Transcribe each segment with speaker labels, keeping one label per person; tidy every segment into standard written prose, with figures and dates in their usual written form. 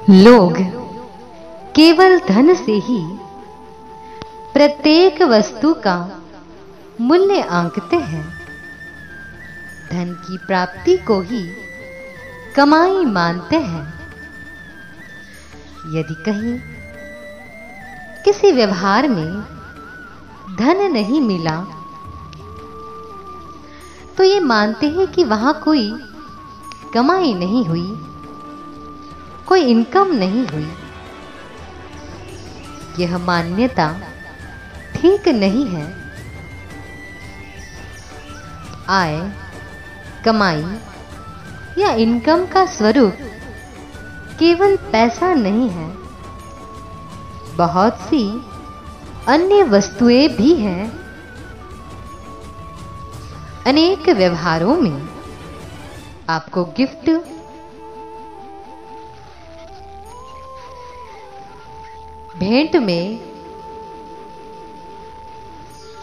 Speaker 1: लोग केवल धन से ही प्रत्येक वस्तु का मूल्य आंकते हैं। धन की प्राप्ति को ही कमाई मानते हैं। यदि कहीं किसी व्यवहार में धन नहीं मिला तो ये मानते हैं कि वहां कोई कमाई नहीं हुई, कोई इनकम नहीं हुई। यह मान्यता ठीक नहीं है। आय, कमाई या इनकम का स्वरूप केवल पैसा नहीं है। बहुत सी अन्य वस्तुएं भी हैं। अनेक व्यवहारों में आपको गिफ्ट, भेंट में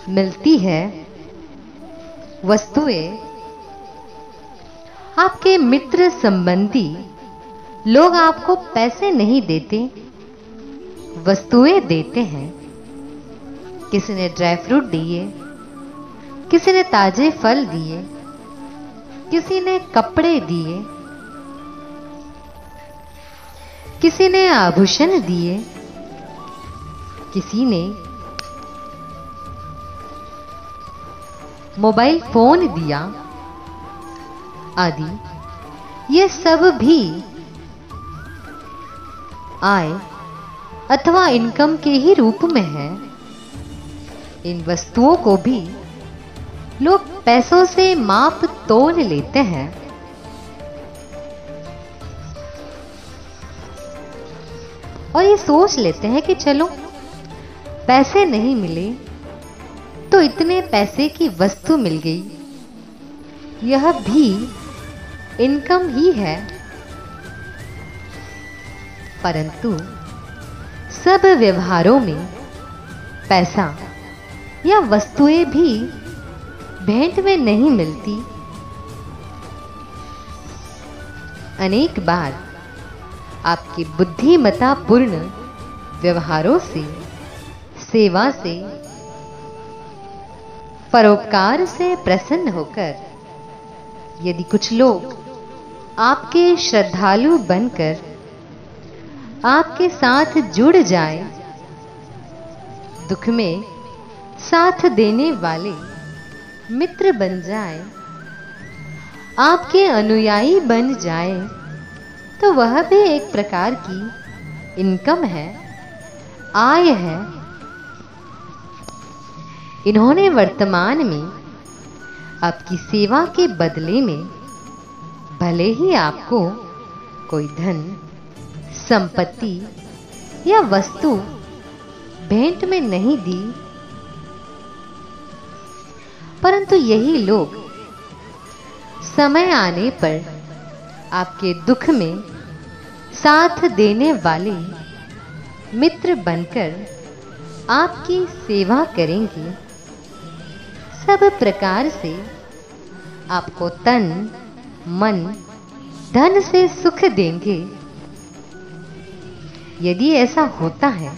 Speaker 1: मिलती है वस्तुएं। आपके मित्र संबंधी लोग आपको पैसे नहीं देते, वस्तुएं देते हैं। किसी ने ड्राई फ्रूट दिए, किसी ने ताजे फल दिए, किसी ने कपड़े दिए, किसी ने आभूषण दिए, किसी ने मोबाइल फोन दिया आदि। ये सब भी आय अथवा इनकम के ही रूप में है। इन वस्तुओं को भी लोग पैसों से माप तोल लेते हैं। और ये सोच लेते हैं कि चलो पैसे नहीं मिले तो इतने पैसे की वस्तु मिल गई, यह भी इनकम ही है। परंतु सब व्यवहारों में पैसा या वस्तुएं भी भेंट में नहीं मिलती। अनेक बार आपकी बुद्धिमत्तापूर्ण व्यवहारों से, सेवा से, परोपकार से प्रसन्न होकर यदि कुछ लोग आपके श्रद्धालु बनकर आपके साथ जुड़ जाए, दुख में साथ देने वाले मित्र बन जाए, आपके अनुयायी बन जाए, तो वह भी एक प्रकार की इनकम है, आय है। इन्होंने वर्तमान में आपकी सेवा के बदले में भले ही आपको कोई धन, संपत्ति या वस्तु भेंट में नहीं दी, परंतु यही लोग समय आने पर आपके दुख में साथ देने वाले मित्र बनकर आपकी सेवा करेंगे। सब प्रकार से आपको तन, मन, धन से सुख देंगे। यदि ऐसा होता है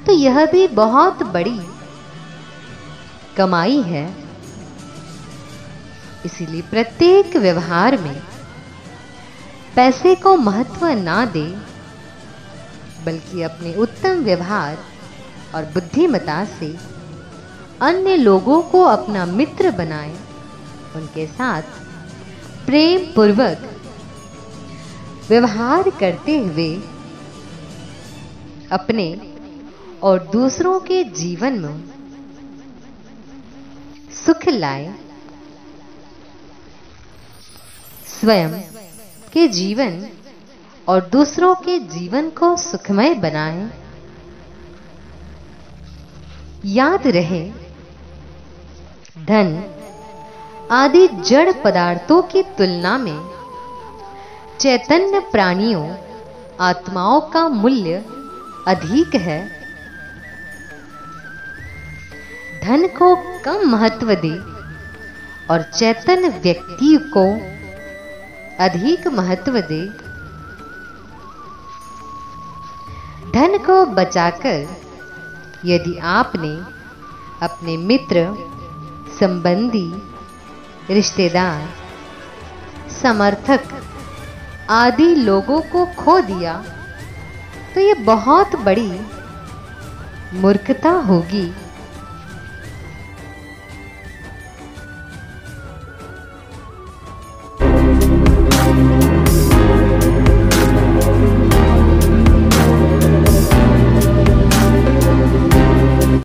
Speaker 1: तो यह भी बहुत बड़ी कमाई है। इसीलिए प्रत्येक व्यवहार में पैसे को महत्व ना दे, बल्कि अपने उत्तम व्यवहार और बुद्धिमत्ता से अन्य लोगों को अपना मित्र बनाए, उनके साथ प्रेम पूर्वक व्यवहार करते हुए अपने और दूसरों के जीवन में सुख लाए। स्वयं के जीवन और दूसरों के जीवन को सुखमय बनाएं। याद रहे, धन आदि जड़ पदार्थों की तुलना में चैतन्य प्राणियों, आत्माओं का मूल्य अधिक है। धन को कम महत्व दे और चैतन्य व्यक्ति को अधिक महत्व दे, धन को बचाकर यदि आपने अपने मित्र, संबंधी, रिश्तेदार, समर्थक आदि लोगों को खो दिया तो ये बहुत बड़ी मूर्खता होगी।